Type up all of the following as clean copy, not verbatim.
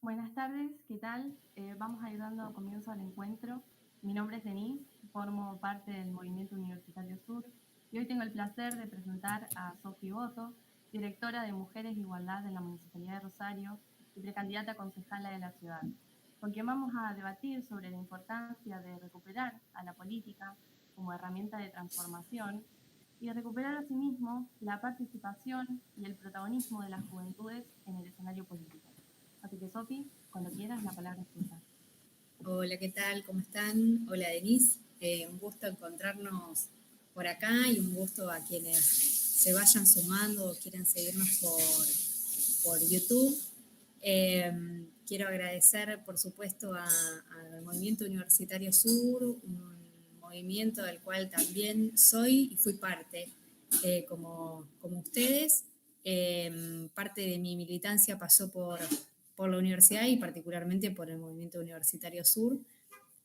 Buenas tardes, ¿qué tal? Vamos a ir dando comienzo al encuentro. Mi nombre es Denise, formo parte del Movimiento Universitario Sur y hoy tengo el placer de presentar a Sofi Boto, directora de Mujeres e Igualdad en la Municipalidad de Rosario y precandidata a concejala de la ciudad, con quien vamos a debatir sobre la importancia de recuperar a la política como herramienta de transformación y de recuperar asimismo la participación y el protagonismo de las juventudes en el escenario político. Así que, Sofi, cuando quieras, la palabra es tuya. Hola, ¿qué tal? ¿Cómo están? Hola, Denise. Un gusto encontrarnos por acá y un gusto a quienes se vayan sumando o quieren seguirnos por YouTube. Quiero agradecer, por supuesto, al Movimiento Universitario Sur, un movimiento del cual también soy y fui parte, como ustedes. Parte de mi militancia pasó por la universidad y particularmente por el Movimiento Universitario Sur.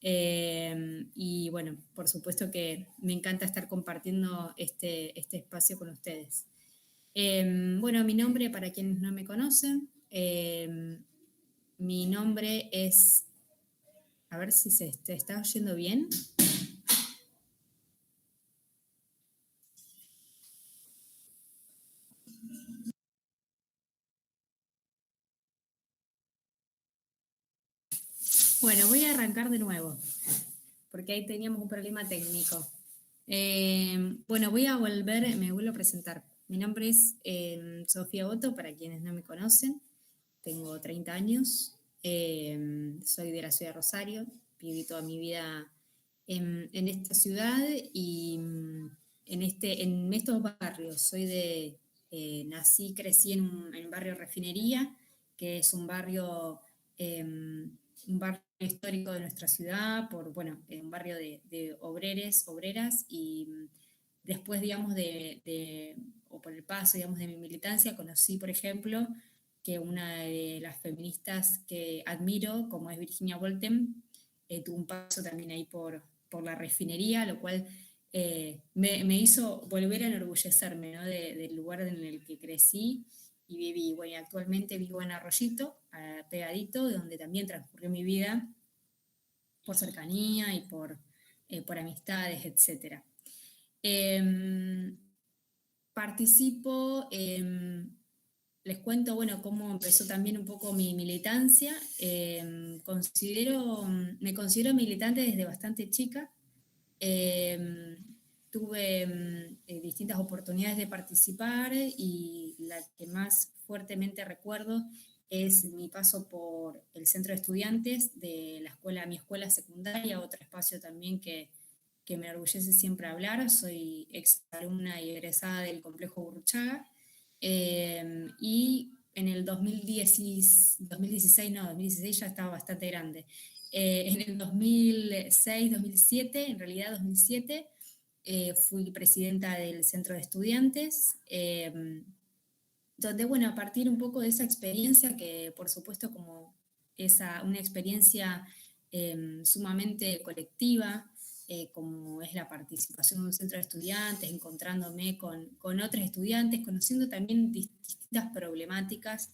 Y bueno, por supuesto que me encanta estar compartiendo este espacio con ustedes. Bueno, mi nombre, para quienes no me conocen, mi nombre es, a ver si se está oyendo bien. Bueno, voy a arrancar de nuevo, porque ahí teníamos un problema técnico. Bueno, me vuelvo a presentar. Mi nombre es Sofía Boto, para quienes no me conocen. Tengo 30 años, soy de la ciudad de Rosario, viví toda mi vida en esta ciudad y en estos barrios. Nací, crecí en el barrio Refinería, que es un barrio histórico de nuestra ciudad, un barrio de obreras, y después, digamos, o por el paso, digamos, de mi militancia, conocí, por ejemplo, que una de las feministas que admiro, como es Virginia Wolten, tuvo un paso también ahí por la Refinería, lo cual me hizo volver a enorgullecerme, ¿no? Del lugar en el que crecí y viví. Bueno, y actualmente vivo en Arroyito, pegadito, donde también transcurrió mi vida por cercanía y por amistades, etc. Participo, les cuento, bueno, cómo empezó también un poco mi militancia. Me considero militante desde bastante chica. Tuve distintas oportunidades de participar y la que más fuertemente recuerdo es mi paso por el centro de estudiantes de mi escuela secundaria, otro espacio también que me enorgullece siempre hablar. Soy exalumna y egresada del complejo Burruchaga. Y en el 2016 ya estaba bastante grande. En el 2006-2007, en realidad 2007, fui presidenta del centro de estudiantes, donde, bueno, a partir un poco de esa experiencia, que por supuesto como una experiencia sumamente colectiva, como es la participación en un centro de estudiantes, encontrándome con otros estudiantes, conociendo también distintas problemáticas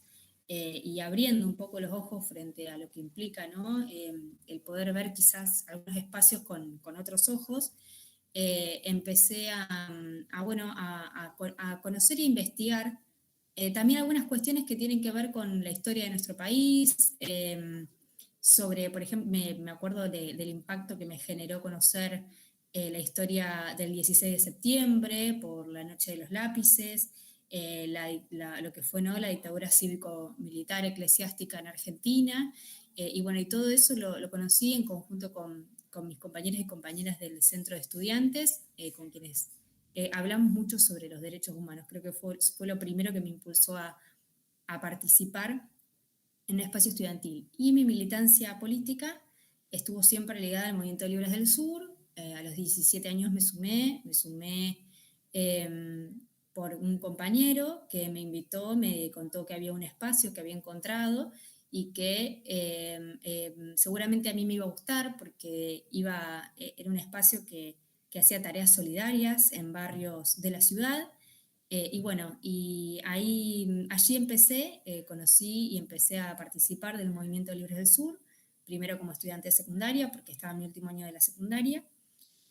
y abriendo un poco los ojos frente a lo que implica, ¿no? El poder ver quizás algunos espacios con otros ojos. Empecé a conocer e investigar también algunas cuestiones que tienen que ver con la historia de nuestro país, sobre, por ejemplo, me acuerdo del impacto que me generó conocer la historia del 16 de septiembre por la Noche de los Lápices, lo que fue, ¿no?, la dictadura cívico-militar eclesiástica en Argentina, y bueno, y todo eso lo conocí en conjunto con mis compañeros y compañeras del centro de estudiantes, con quienes hablamos mucho sobre los derechos humanos. Creo que fue lo primero que me impulsó a participar en un espacio estudiantil. Y mi militancia política estuvo siempre ligada al Movimiento de Libres del Sur. A los 17 años me sumé por un compañero que me invitó, me contó que había un espacio que había encontrado y que seguramente a mí me iba a gustar porque era un espacio que hacía tareas solidarias en barrios de la ciudad. Y bueno, y ahí, allí empecé, conocí y empecé a participar del Movimiento Libres del Sur, primero como estudiante de secundaria, porque estaba en mi último año de la secundaria,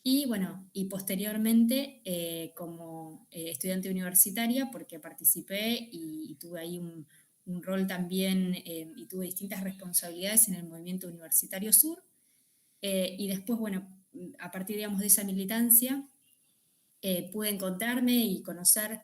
y bueno, y posteriormente como estudiante universitaria, porque participé y tuve ahí un rol también, y tuve distintas responsabilidades en el Movimiento Universitario Sur. Y después, bueno, a partir, digamos, de esa militancia, pude encontrarme y conocer,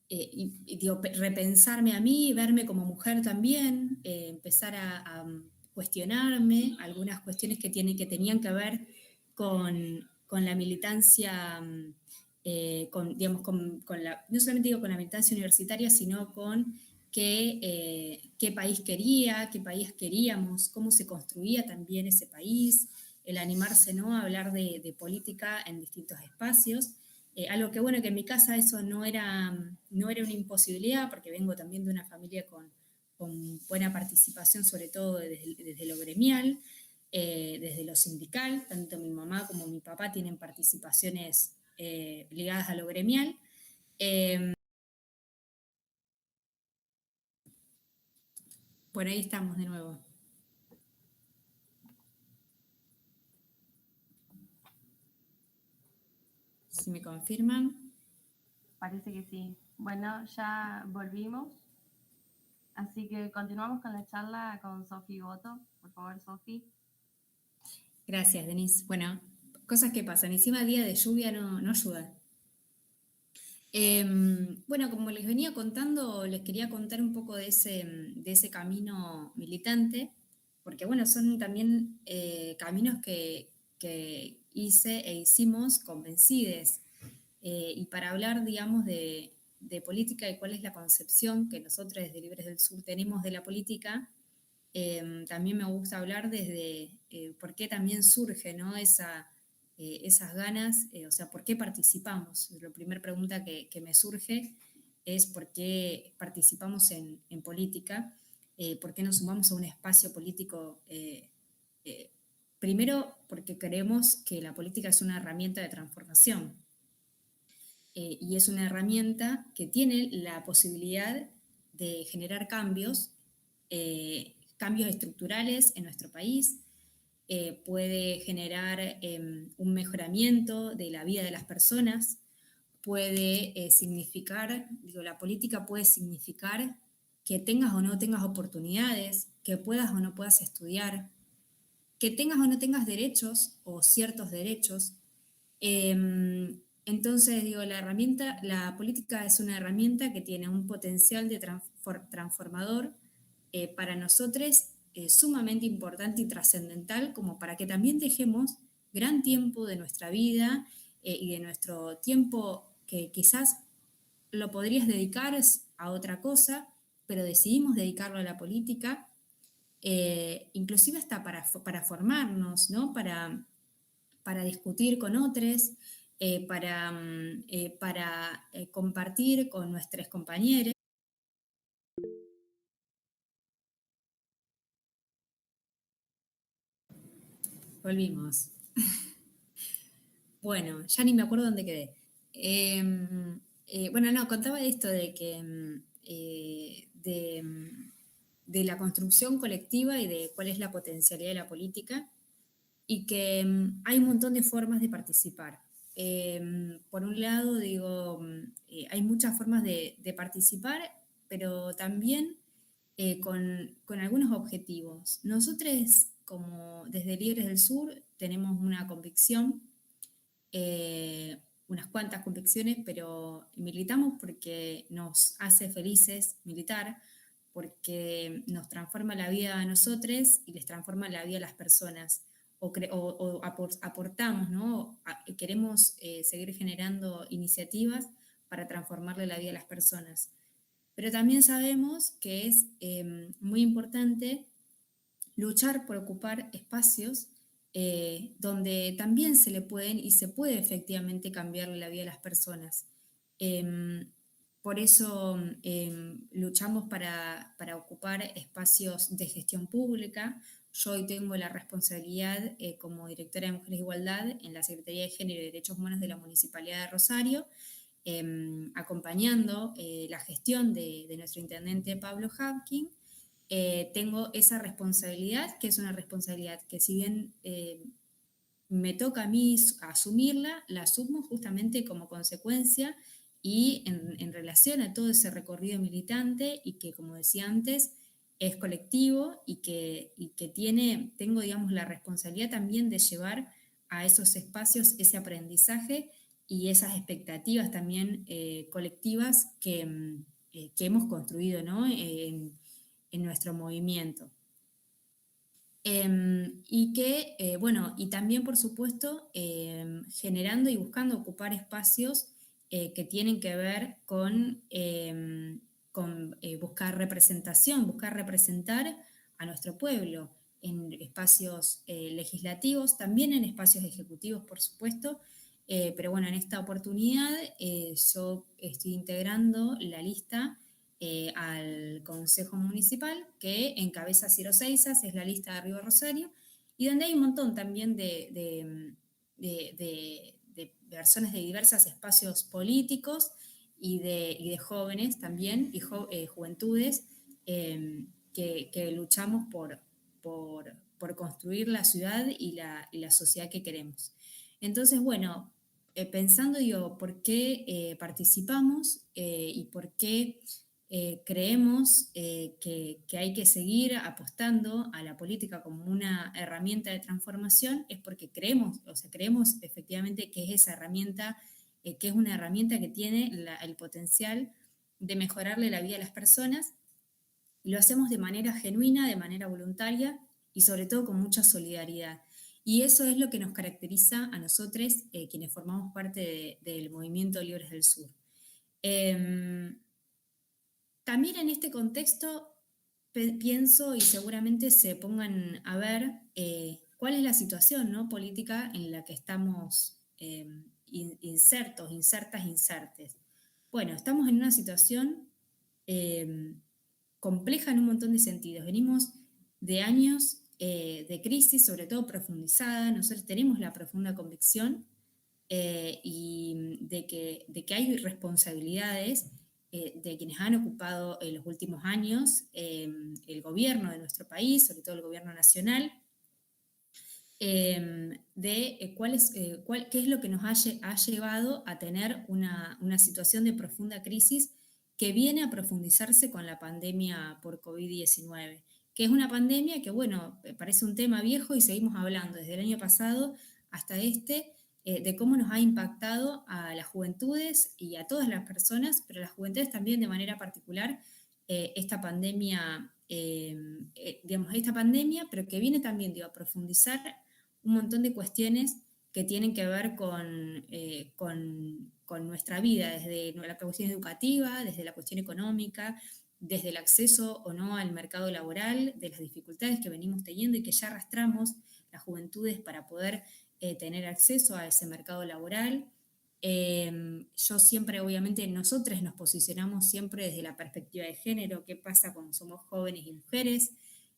digo, repensarme a mí, verme como mujer también, empezar a cuestionarme algunas cuestiones que tenían que ver con la militancia, digamos, no solamente digo con la militancia universitaria, sino con qué país quería, qué país queríamos, cómo se construía también ese país, el animarse, ¿no?, a hablar de política en distintos espacios. Algo que bueno, que en mi casa eso no era una imposibilidad, porque vengo también de una familia con buena participación, sobre todo desde lo gremial, desde lo sindical. Tanto mi mamá como mi papá tienen participaciones ligadas a lo gremial. Por ahí estamos de nuevo. Si me confirman. Parece que sí. Bueno, ya volvimos. Así que continuamos con la charla con Sofi Boto. Por favor, Sofi. Gracias, Denise. Bueno, cosas que pasan. Encima día de lluvia no ayuda. Bueno, como les venía contando, les quería contar un poco de ese camino militante, porque bueno, son también caminos que hice e hicimos convencides. Y para hablar, digamos, de política y cuál es la concepción que nosotros desde Libres del Sur tenemos de la política, también me gusta hablar desde por qué también surge, ¿no?, esas ganas, o sea, por qué participamos. La primera pregunta que me surge es por qué participamos en política, por qué nos sumamos a un espacio político. Eh, Primero, porque creemos que la política es una herramienta de transformación, y es una herramienta que tiene la posibilidad de generar cambios estructurales en nuestro país, puede generar un mejoramiento de la vida de las personas, puede significar, digo, la política puede significar que tengas o no tengas oportunidades, que puedas o no puedas estudiar, que tengas o no tengas derechos o ciertos derechos. Entonces, digo, la política es una herramienta que tiene un potencial de transformador para nosotros, sumamente importante y trascendental, como para que también dejemos gran tiempo de nuestra vida y de nuestro tiempo que quizás lo podrías dedicar a otra cosa, pero decidimos dedicarlo a la política, inclusive hasta para formarnos, ¿no? Para discutir con otros, para compartir con nuestros compañeros. Volvimos. Bueno, ya ni me acuerdo dónde quedé. Bueno, no, contaba de esto de que de la construcción colectiva y de cuál es la potencialidad de la política, y que hay un montón de formas de participar. Por un lado, digo, hay muchas formas de participar, pero también con algunos objetivos. Nosotros, como desde Libres del Sur, tenemos una convicción, eh, unas cuantas convicciones, pero militamos porque nos hace felices militar, porque nos transforma la vida a nosotros y les transforma la vida a las personas. O aportamos, ¿no? Queremos seguir generando iniciativas para transformarle la vida a las personas. Pero también sabemos que es muy importante luchar por ocupar espacios donde también se le pueden y se puede efectivamente cambiarle la vida a las personas. Por eso luchamos para ocupar espacios de gestión pública, Yo hoy tengo la responsabilidad como directora de Mujeres e Igualdad en la Secretaría de Género y Derechos Humanos de la Municipalidad de Rosario, acompañando la gestión de nuestro intendente Pablo Hapkin. Tengo esa responsabilidad, que es una responsabilidad que si bien me toca a mí asumirla, la asumo justamente como consecuencia y en relación a todo ese recorrido militante y que, como decía antes, es colectivo y que tengo, digamos, la responsabilidad también de llevar a esos espacios ese aprendizaje y esas expectativas también colectivas que hemos construido, ¿no? En nuestro movimiento. Bueno, y también, por supuesto, generando y buscando ocupar espacios que tienen que ver con buscar representación, buscar representar a nuestro pueblo en espacios legislativos, también en espacios ejecutivos, por supuesto, pero bueno, en esta oportunidad yo estoy integrando la lista al Consejo Municipal, que encabeza Ciro Seisas, es la lista de Río Rosario, y donde hay un montón también de personas de diversos espacios políticos y de jóvenes también, y juventudes, que luchamos por construir la ciudad y la sociedad que queremos. Entonces, bueno, pensando, digo, ¿por qué participamos y por qué creemos que hay que seguir apostando a la política como una herramienta de transformación? Es porque creemos, o sea, creemos efectivamente que es esa herramienta, que es una herramienta que tiene el potencial de mejorarle la vida a las personas, y lo hacemos de manera genuina, de manera voluntaria y sobre todo con mucha solidaridad. Y eso es lo que nos caracteriza a nosotros, quienes formamos parte del Movimiento Libres del Sur. También en este contexto pienso, y seguramente se pongan a ver, cuál es la situación, ¿no?, política en la que estamos insertes. Bueno, estamos en una situación compleja en un montón de sentidos. Venimos de años de crisis, sobre todo profundizada. Nosotros tenemos la profunda convicción y de que hay responsabilidades de quienes han ocupado en los últimos años el gobierno de nuestro país, sobre todo el gobierno nacional, qué es lo que nos ha llevado a tener una situación de profunda crisis que viene a profundizarse con la pandemia por COVID-19, que es una pandemia que, bueno, parece un tema viejo y seguimos hablando desde el año pasado hasta de cómo nos ha impactado a las juventudes y a todas las personas, pero a las juventudes también de manera particular, esta pandemia, pero que viene también, digo, a profundizar un montón de cuestiones que tienen que ver con nuestra vida, desde la cuestión educativa, desde la cuestión económica, desde el acceso o no al mercado laboral, de las dificultades que venimos teniendo y que ya arrastramos las juventudes para poder tener acceso a ese mercado laboral. Yo siempre, obviamente, nosotros nos posicionamos siempre desde la perspectiva de género, qué pasa cuando somos jóvenes y mujeres,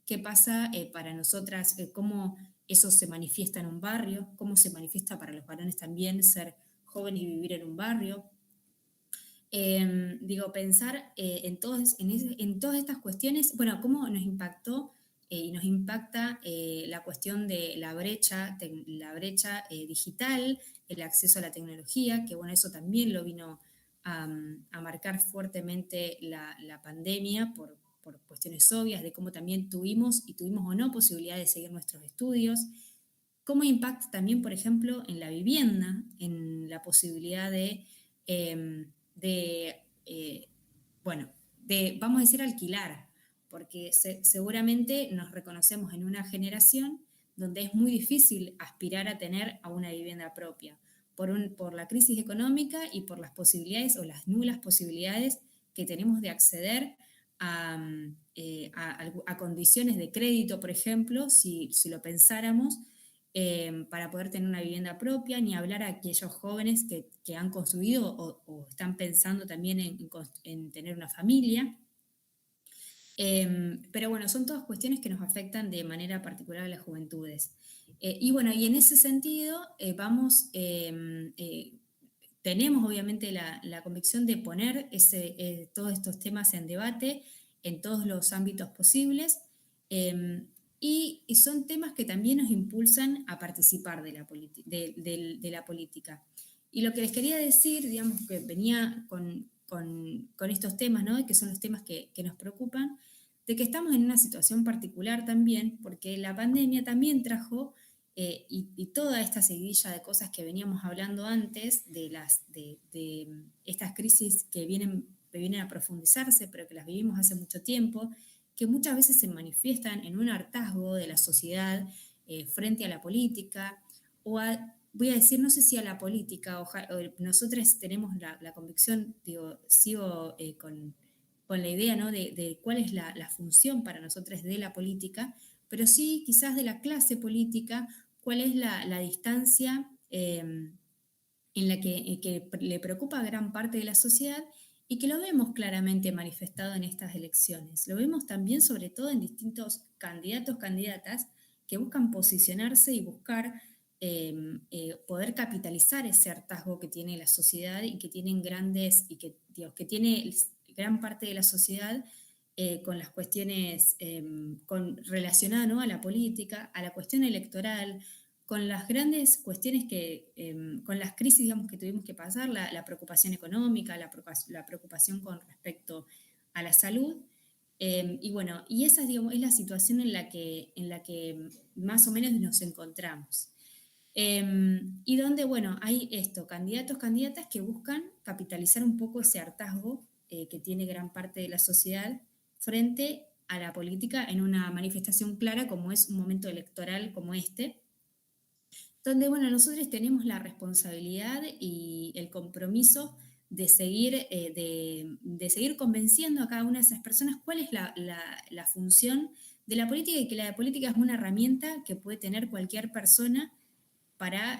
qué pasa para nosotras, cómo eso se manifiesta en un barrio, cómo se manifiesta para los varones también ser jóvenes y vivir en un barrio. Pensar en todas estas cuestiones, bueno, cómo nos impactó y nos impacta la cuestión de la brecha digital, el acceso a la tecnología, que bueno, eso también lo vino a marcar fuertemente la pandemia por cuestiones obvias de cómo también tuvimos o no posibilidad de seguir nuestros estudios. Cómo impacta también, por ejemplo, en la vivienda, en la posibilidad vamos a decir, alquilar, porque seguramente nos reconocemos en una generación donde es muy difícil aspirar a tener a una vivienda propia, por la crisis económica y por las posibilidades o las nulas posibilidades que tenemos de acceder a condiciones de crédito, por ejemplo, si lo pensáramos, para poder tener una vivienda propia, ni hablar a aquellos jóvenes que han construido o están pensando también en tener una familia. Pero bueno, son todas cuestiones que nos afectan de manera particular a las juventudes. Y bueno, y en ese sentido tenemos obviamente la convicción de poner todos estos temas en debate en todos los ámbitos posibles, y son temas que también nos impulsan a participar de la política. Y lo que les quería decir, digamos, que venía con estos temas, ¿no? Que son los temas que nos preocupan, de que estamos en una situación particular también, porque la pandemia también trajo, y toda esta seguidilla de cosas que veníamos hablando antes, de estas crisis que vienen a profundizarse, pero que las vivimos hace mucho tiempo, que muchas veces se manifiestan en un hartazgo de la sociedad frente a la política, voy a decir, no sé si a la política, nosotros tenemos la convicción, digo, sigo con la idea, ¿no? de cuál es la función para nosotros de la política, pero sí quizás de la clase política, cuál es la distancia en la que le preocupa a gran parte de la sociedad y que lo vemos claramente manifestado en estas elecciones. Lo vemos también sobre todo en distintos candidatos, candidatas que buscan posicionarse y buscar poder capitalizar ese hartazgo que tiene la sociedad y que tienen que tiene gran parte de la sociedad con las cuestiones relacionadas, ¿no? A la política, a la cuestión electoral, con las grandes cuestiones con las crisis, digamos, que tuvimos que pasar, la preocupación económica, la preocupación con respecto a la salud. Y bueno, y esa digamos, es la situación en la que más o menos nos encontramos. Y donde, bueno, hay candidatos, candidatas que buscan capitalizar un poco ese hartazgo que tiene gran parte de la sociedad frente a la política en una manifestación clara como es un momento electoral como este, donde, bueno, nosotros tenemos la responsabilidad y el compromiso de seguir convenciendo a cada una de esas personas cuál es la función de la política y que la política es una herramienta que puede tener cualquier persona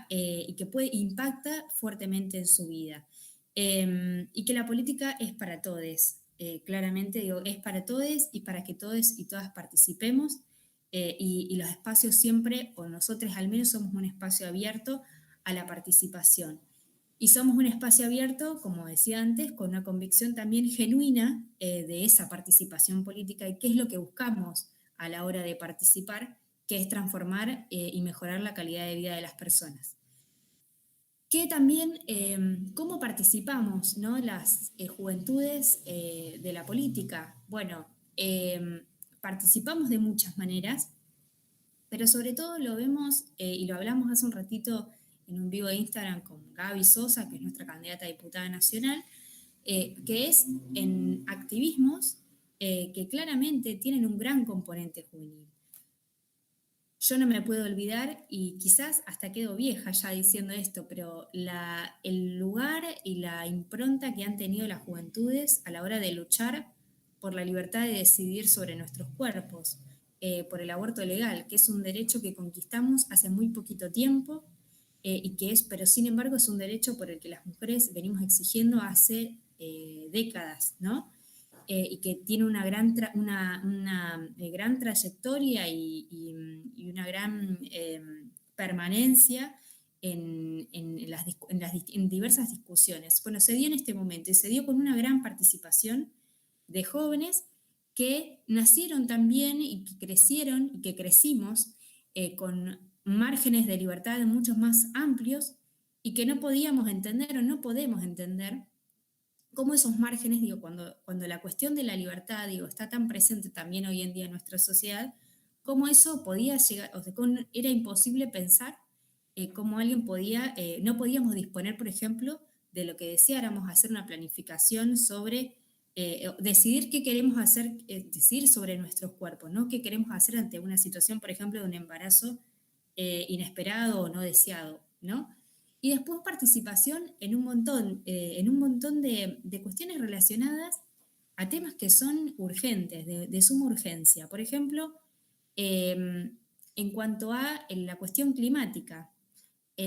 y que impacta fuertemente en su vida. Y que la política es para todos, claramente digo, es para todos y para que todos y todas participemos. Y los espacios siempre, o nosotros al menos somos un espacio abierto a la participación. Y somos un espacio abierto, como decía antes, con una convicción también genuina de esa participación política y qué es lo que buscamos a la hora de participar, que es transformar y mejorar la calidad de vida de las personas. Que también, ¿cómo participamos, ¿no? Las juventudes de la política? Bueno, participamos de muchas maneras, pero sobre todo lo vemos, y lo hablamos hace un ratito en un vivo de Instagram con Gaby Sosa, que es nuestra candidata a diputada nacional, que es en activismos que claramente tienen un gran componente juvenil. Yo no me puedo olvidar, y quizás hasta quedo vieja ya diciendo esto, pero el lugar y la impronta que han tenido las juventudes a la hora de luchar por la libertad de decidir sobre nuestros cuerpos, por el aborto legal, que es un derecho que conquistamos hace muy poquito tiempo, pero sin embargo es un derecho por el que las mujeres venimos exigiendo hace décadas, ¿no? Y que tiene una gran trayectoria y una gran permanencia en diversas discusiones. Bueno, se dio en este momento y se dio con una gran participación de jóvenes que nacieron también y que crecieron y que crecimos con márgenes de libertad mucho más amplios y que no podíamos entender o no podemos entender cómo esos márgenes, digo, cuando la cuestión de la libertad, digo, está tan presente también hoy en día en nuestra sociedad, cómo eso podía llegar, o sea, era imposible pensar cómo alguien no podíamos disponer, por ejemplo, de lo que deseáramos, hacer una planificación sobre, decidir qué queremos hacer, decidir sobre nuestros cuerpos, ¿no? ¿Qué queremos hacer ante una situación, por ejemplo, de un embarazo inesperado o no deseado, ¿no? Y después participación en un montón de cuestiones relacionadas a temas que son urgentes, de suma urgencia. Por ejemplo, en cuanto a la cuestión climática, lo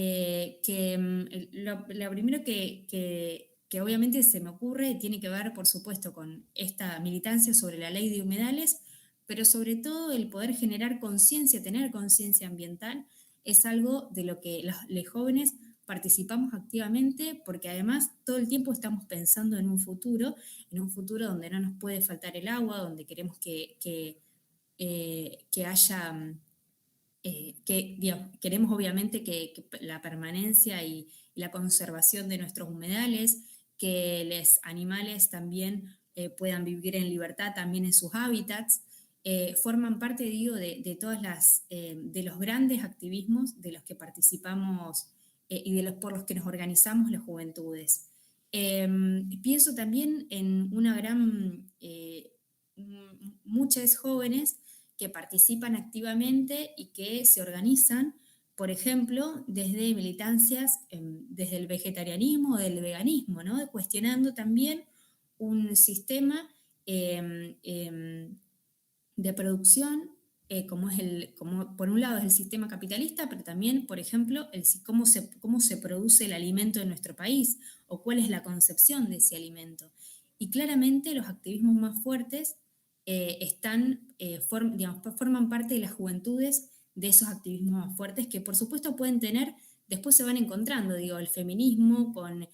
primero que que obviamente se me ocurre, tiene que ver, por supuesto, con esta militancia sobre la ley de humedales, pero sobre todo el poder generar conciencia, tener conciencia ambiental, es algo de lo que los jóvenes participamos activamente, porque además todo el tiempo estamos pensando en un futuro donde no nos puede faltar el agua, donde queremos que haya digamos, queremos obviamente que la permanencia y la conservación de nuestros humedales, que los animales también puedan vivir en libertad también en sus hábitats, forman parte, digo, de todas de los grandes activismos de los que participamos y por los que nos organizamos las juventudes. Pienso también en muchas jóvenes que participan activamente y que se organizan, por ejemplo, desde militancias, desde el vegetarianismo o del veganismo, ¿no? Cuestionando también un sistema de producción, como por un lado es el sistema capitalista, pero también, por ejemplo, cómo se produce el alimento en nuestro país o cuál es la concepción de ese alimento. Y claramente los activismos más fuertes forman parte de las juventudes de esos activismos más fuertes que por supuesto pueden tener, después se van encontrando, digo, el feminismo con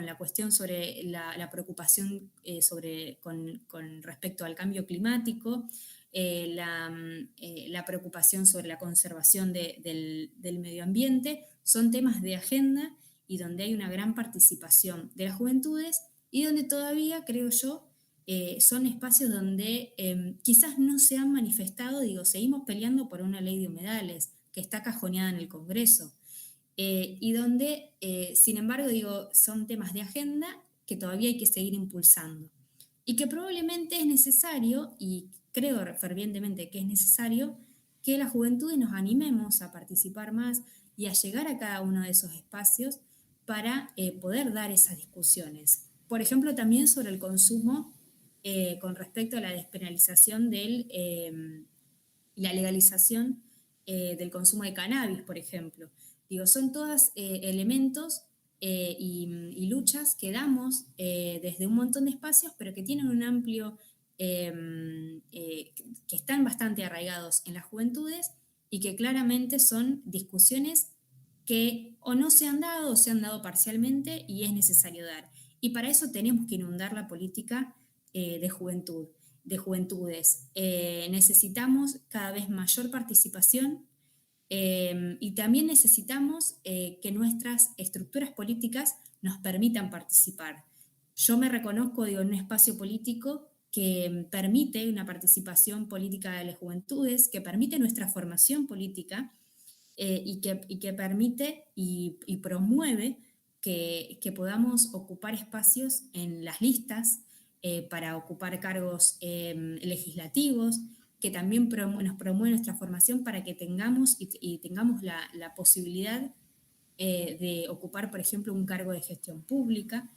la cuestión sobre la preocupación con respecto al cambio climático, la preocupación sobre la conservación del medio ambiente, son temas de agenda y donde hay una gran participación de las juventudes y donde todavía, creo yo, son espacios donde quizás no se han manifestado, digo, seguimos peleando por una ley de humedales que está cajoneada en el Congreso, y donde, sin embargo, digo, son temas de agenda que todavía hay que seguir impulsando. Y que probablemente es necesario, y creo fervientemente que es necesario, que las juventudes nos animemos a participar más y a llegar a cada uno de esos espacios para poder dar esas discusiones. Por ejemplo, también sobre el consumo con respecto a la despenalización la legalización del consumo de cannabis, por ejemplo. Digo, son todos elementos y luchas que damos desde un montón de espacios, pero que tienen un amplio, que están bastante arraigados en las juventudes y que claramente son discusiones que o no se han dado o se han dado parcialmente y es necesario dar. Y para eso tenemos que inundar la política de juventudes. Necesitamos cada vez mayor participación y también necesitamos que nuestras estructuras políticas nos permitan participar. Yo me reconozco, digo, en un espacio político que permite una participación política de las juventudes, que permite nuestra formación política y que permite y promueve que podamos ocupar espacios en las listas para ocupar cargos legislativos, que también nos promueve nuestra formación para que tengamos y tengamos la posibilidad de ocupar, por ejemplo, un cargo de gestión pública.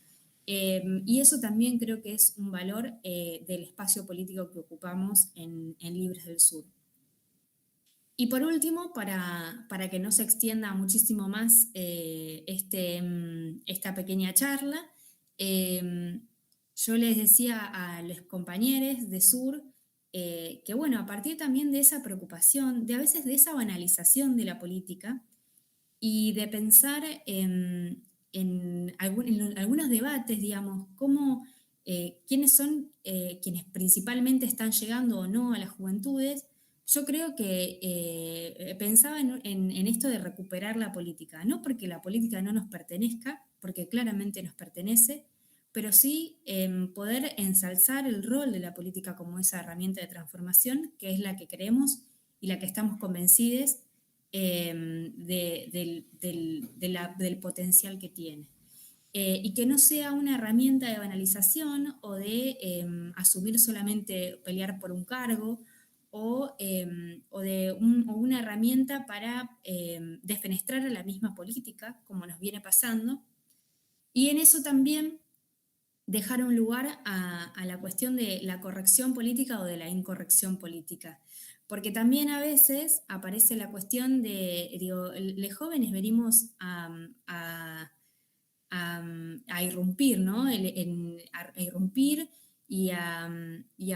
Y eso también creo que es un valor del espacio político que ocupamos en Libres del Sur. Y por último, para que no se extienda muchísimo más esta pequeña charla, yo les decía a los compañeros de Sur que, bueno, a partir también de esa preocupación, de a veces de esa banalización de la política y de pensar en algunos debates, digamos, quiénes son quienes principalmente están llegando o no a las juventudes. Yo creo que pensaba en esto de recuperar la política, no porque la política no nos pertenezca, porque claramente nos pertenece, pero sí poder ensalzar el rol de la política como esa herramienta de transformación, que es la que creemos y la que estamos convencidos del potencial que tiene. Y que no sea una herramienta de banalización o de asumir solamente pelear por un cargo o una herramienta para defenestrar a la misma política, como nos viene pasando. Y en eso también dejar un lugar a la cuestión de la corrección política o de la incorrección política. Porque también a veces aparece la cuestión de, digo, los jóvenes venimos a a irrumpir, ¿no? A irrumpir y a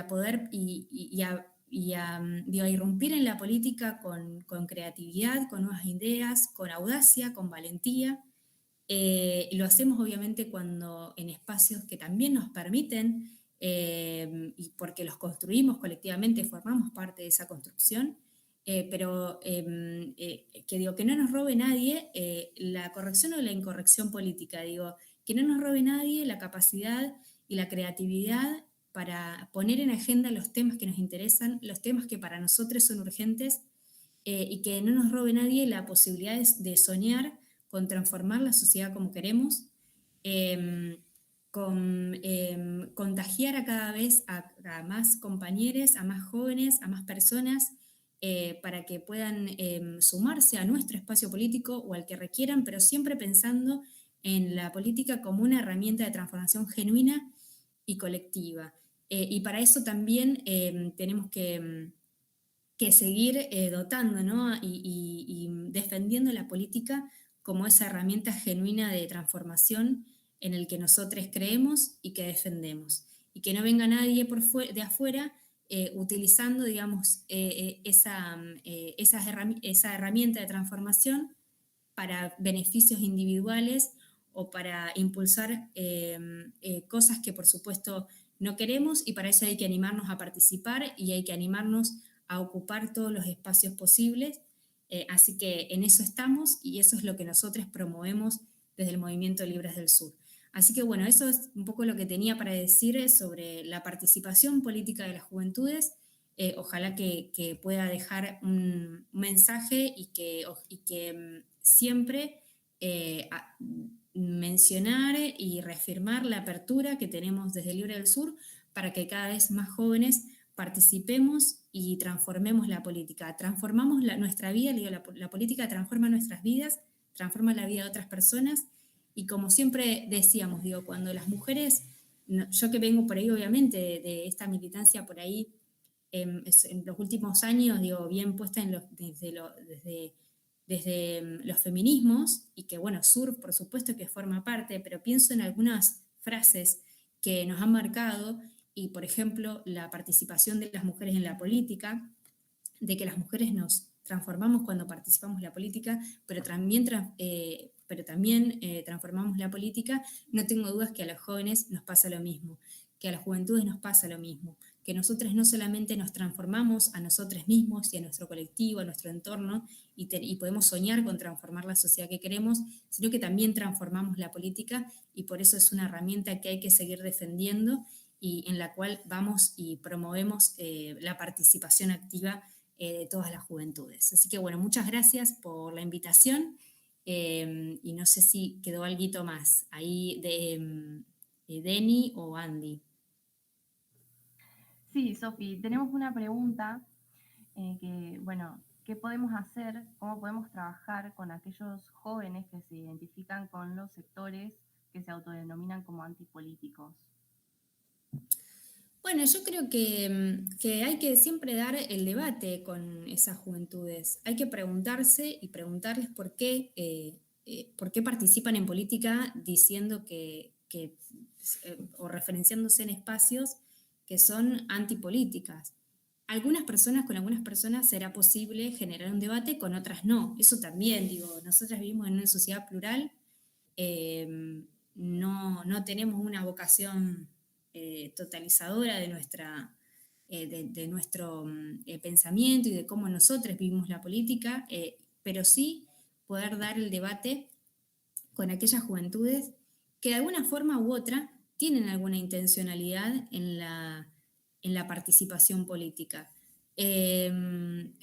poder, digo, a irrumpir en la política con creatividad, con nuevas ideas, con audacia, con valentía. Y lo hacemos obviamente cuando en espacios que también nos permiten, y porque los construimos colectivamente, formamos parte de esa construcción, pero que digo, que no nos robe nadie la corrección o la incorrección política, digo, que no nos robe nadie la capacidad y la creatividad para poner en agenda los temas que nos interesan, los temas que para nosotros son urgentes, y que no nos robe nadie la posibilidad de soñar con transformar la sociedad como queremos, eh, con contagiar a cada vez a más compañeros, a más jóvenes, a más personas, para que puedan sumarse a nuestro espacio político o al que requieran, pero siempre pensando en la política como una herramienta de transformación genuina y colectiva. Y para eso también tenemos que seguir dotando, ¿no? Y defendiendo la política como esa herramienta genuina de transformación en el que nosotros creemos y que defendemos. Y que no venga nadie de afuera utilizando, digamos, esa herramienta de transformación para beneficios individuales o para impulsar cosas que por supuesto no queremos, y para eso hay que animarnos a participar y hay que animarnos a ocupar todos los espacios posibles. Así que en eso estamos y eso es lo que nosotros promovemos desde el Movimiento Libres del Sur. Así que bueno, eso es un poco lo que tenía para decir sobre la participación política de las juventudes. Ojalá que pueda dejar un mensaje y que siempre mencionar y reafirmar la apertura que tenemos desde Libre del Sur para que cada vez más jóvenes participemos y transformemos la política. Transformamos nuestra vida, digo, la política transforma nuestras vidas, transforma la vida de otras personas, y como siempre decíamos, digo, cuando las mujeres, yo que vengo por ahí obviamente de esta militancia por ahí, en los últimos años, digo, bien puesta desde los feminismos, y que bueno, Sur por supuesto que forma parte, pero pienso en algunas frases que nos han marcado, y por ejemplo la participación de las mujeres en la política, de que las mujeres nos transformamos cuando participamos en la política, pero también transformamos la política. No tengo dudas que a los jóvenes nos pasa lo mismo, que a las juventudes nos pasa lo mismo, que nosotros no solamente nos transformamos a nosotros mismos y a nuestro colectivo, a nuestro entorno, y podemos soñar con transformar la sociedad que queremos, sino que también transformamos la política, y por eso es una herramienta que hay que seguir defendiendo y en la cual vamos y promovemos la participación activa de todas las juventudes. Así que bueno, muchas gracias por la invitación, y no sé si quedó algo más ahí de Deni o Andy. Sí, Sofi, tenemos una pregunta bueno, ¿qué podemos hacer? ¿Cómo podemos trabajar con aquellos jóvenes que se identifican con los sectores que se autodenominan como antipolíticos? Bueno, yo creo que hay que siempre dar el debate con esas juventudes. Hay que preguntarse y preguntarles por qué participan en política diciendo o referenciándose en espacios que son antipolíticas. Con algunas personas será posible generar un debate, con otras no. Eso también, digo, nosotras vivimos en una sociedad plural, no tenemos una vocación totalizadora de nuestro pensamiento y de cómo nosotros vivimos la política, pero sí poder dar el debate con aquellas juventudes que de alguna forma u otra tienen alguna intencionalidad en la participación política.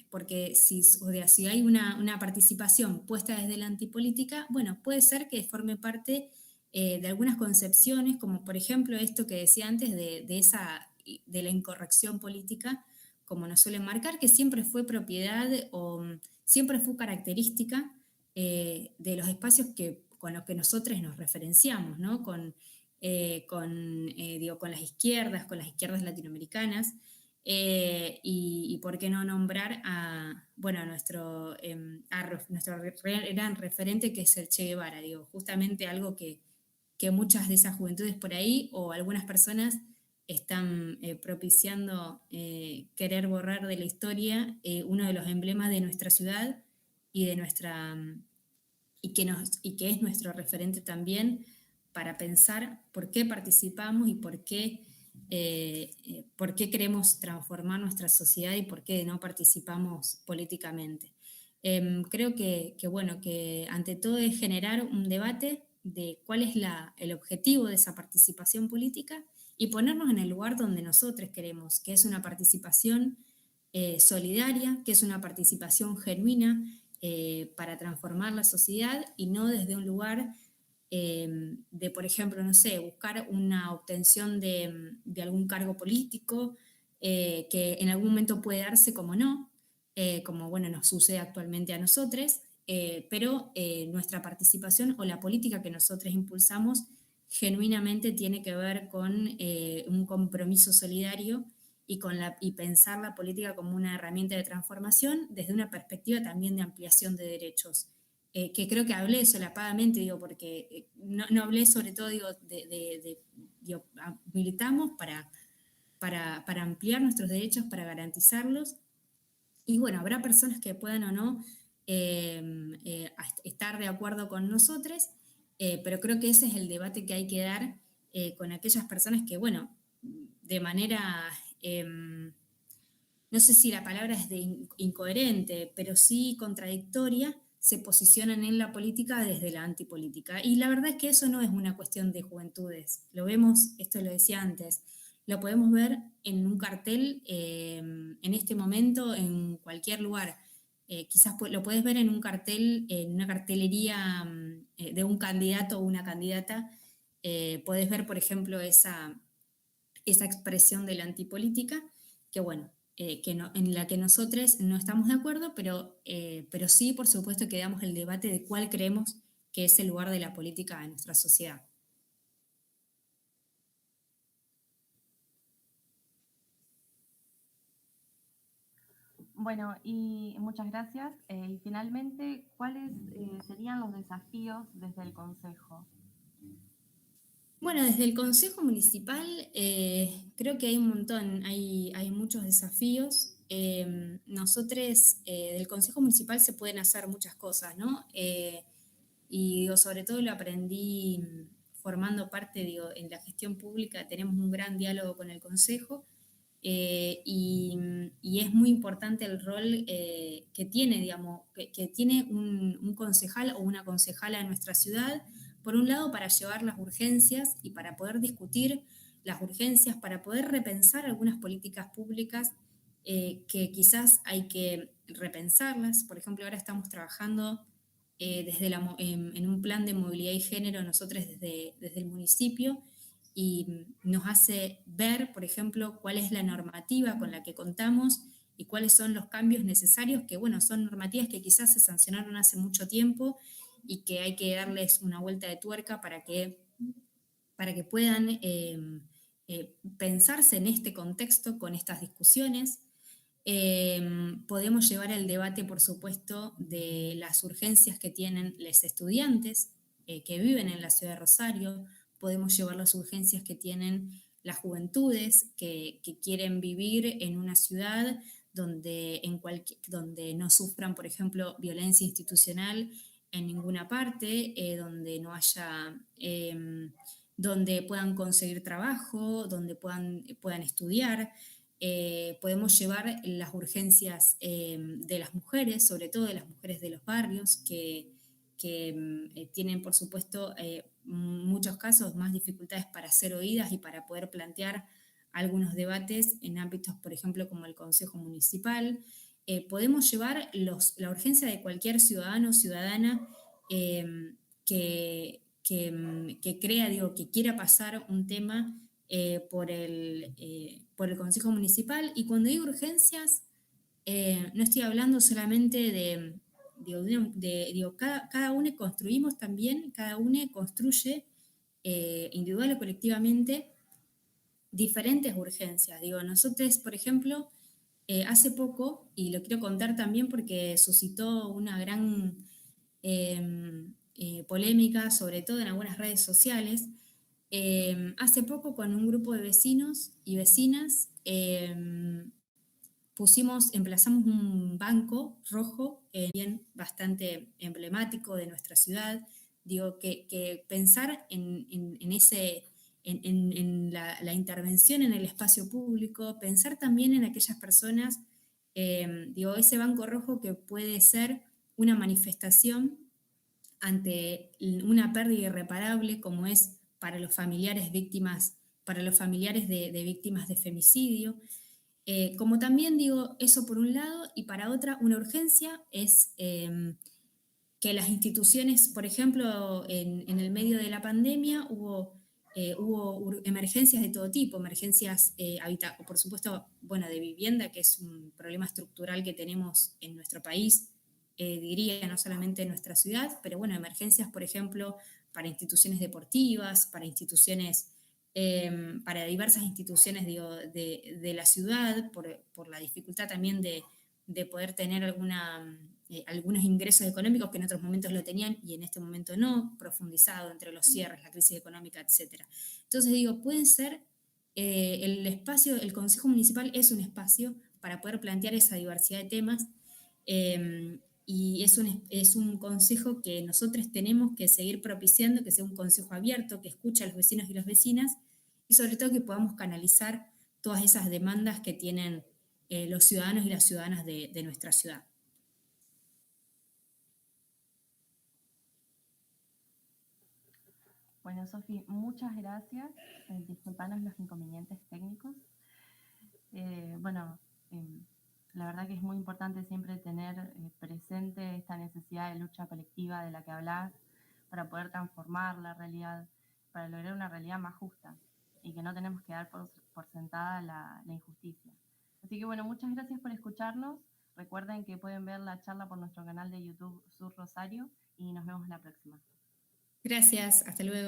Porque si hay una participación puesta desde la antipolítica, bueno, puede ser que forme parte de algunas concepciones, como por ejemplo esto que decía antes de la incorrección política, como nos suelen marcar, que siempre fue propiedad o siempre fue característica de los espacios con los que nosotros nos referenciamos, ¿no? Con las izquierdas, con las izquierdas latinoamericanas. Y por qué no nombrar a nuestro gran referente, que es el Che Guevara, digo, justamente algo que que muchas de esas juventudes por ahí o algunas personas están propiciando querer borrar de la historia uno de los emblemas de nuestra ciudad y de nuestra y que es nuestro referente también para pensar por qué participamos y por qué queremos transformar nuestra sociedad y por qué no participamos políticamente. Creo bueno, que ante todo es generar un debate de cuál es el objetivo de esa participación política y ponernos en el lugar donde nosotros queremos, que es una participación solidaria, que es una participación genuina para transformar la sociedad y no desde un lugar de, por ejemplo, no sé, buscar una obtención de algún cargo político que en algún momento puede darse como no, como bueno, nos sucede actualmente a nosotros, pero nuestra participación o la política que nosotros impulsamos genuinamente tiene que ver con un compromiso solidario y pensar la política como una herramienta de transformación desde una perspectiva también de ampliación de derechos. Que creo que hablé solapadamente, digo, porque no hablé sobre todo, digo, digo, militamos para ampliar nuestros derechos, para garantizarlos. Y bueno, habrá personas que puedan o no estar de acuerdo con nosotros, pero creo que ese es el debate que hay que dar con aquellas personas que, bueno, de manera, no sé si la palabra es de incoherente, pero sí contradictoria, se posicionan en la política desde la antipolítica. Y la verdad es que eso no es una cuestión de juventudes. Lo vemos, esto lo decía antes, lo podemos ver en un cartel en este momento, en cualquier lugar. Quizás lo puedes ver en un cartel, en una cartelería de un candidato o una candidata. Puedes ver, por ejemplo, esa expresión de la antipolítica, que bueno, en la que nosotros no estamos de acuerdo, pero sí, por supuesto, que damos el debate de cuál creemos que es el lugar de la política en nuestra sociedad. Bueno, y muchas gracias. Y finalmente, ¿cuáles serían los desafíos desde el Consejo? Bueno, desde el Consejo Municipal creo que hay un montón, hay muchos desafíos. Nosotros del Consejo Municipal se pueden hacer muchas cosas, ¿no? Y digo, sobre todo lo aprendí formando parte, digo, en la gestión pública tenemos un gran diálogo con el Consejo y es muy importante el rol que tiene, digamos, que tiene un concejal o una concejala en nuestra ciudad, por un lado para llevar las urgencias y para poder discutir las urgencias, para poder repensar algunas políticas públicas que quizás hay que repensarlas. Por ejemplo, ahora estamos trabajando en un plan de movilidad y género nosotros desde el municipio y nos hace ver, por ejemplo, cuál es la normativa con la que contamos y cuáles son los cambios necesarios, que bueno, son normativas que quizás se sancionaron hace mucho tiempo y que hay que darles una vuelta de tuerca para que puedan pensarse en este contexto con estas discusiones. Podemos llevar el debate, por supuesto, de las urgencias que tienen los estudiantes que viven en la ciudad de Rosario. Podemos llevar las urgencias que tienen las juventudes que quieren vivir en una ciudad donde no sufran, por ejemplo, violencia institucional en ninguna parte, donde no haya, donde puedan conseguir trabajo, donde puedan estudiar. Podemos llevar las urgencias de las mujeres, sobre todo de las mujeres de los barrios, que tienen, por supuesto, muchos casos más dificultades para ser oídas y para poder plantear algunos debates en ámbitos, por ejemplo, como el Consejo Municipal. Podemos llevar la urgencia de cualquier ciudadano o ciudadana que crea, digo, que quiera pasar un tema por el Consejo Municipal. Y cuando digo urgencias, no estoy hablando solamente cada uno construimos también, cada uno construye individual o colectivamente diferentes urgencias. Digo, nosotros, por ejemplo, hace poco, y lo quiero contar también porque suscitó una gran polémica, sobre todo en algunas redes sociales. Hace poco con un grupo de vecinos y vecinas emplazamos un banco rojo, bien bastante emblemático de nuestra ciudad. Digo, que pensar en la intervención en el espacio público, pensar también en aquellas personas, digo, ese banco rojo que puede ser una manifestación ante una pérdida irreparable como es para los familiares víctimas, para los familiares de víctimas de femicidio. Como también digo, eso por un lado, y para otra, una urgencia es que las instituciones, por ejemplo, en el medio de la pandemia hubo emergencias de todo tipo, emergencias, por supuesto, bueno, de vivienda, que es un problema estructural que tenemos en nuestro país, diría, no solamente en nuestra ciudad, pero bueno, emergencias, por ejemplo, para instituciones deportivas, para instituciones, para diversas instituciones digo, de la ciudad, por la dificultad también de poder tener algunos ingresos económicos que en otros momentos lo tenían y en este momento no, profundizado entre los cierres, la crisis económica, etc. Entonces digo, pueden ser, el espacio, el Consejo Municipal es un espacio para poder plantear esa diversidad de temas, y es un consejo que nosotros tenemos que seguir propiciando, que sea un consejo abierto, que escuche a los vecinos y las vecinas, y sobre todo que podamos canalizar todas esas demandas que tienen los ciudadanos y las ciudadanas de nuestra ciudad. Bueno, Sofi, muchas gracias. Disculpanos los inconvenientes técnicos. Bueno, la verdad que es muy importante siempre tener presente esta necesidad de lucha colectiva de la que hablas para poder transformar la realidad, para lograr una realidad más justa y que no tenemos que dar por sentada la injusticia. Así que bueno, muchas gracias por escucharnos. Recuerden que pueden ver la charla por nuestro canal de YouTube Sur Rosario y nos vemos la próxima. Gracias, hasta luego.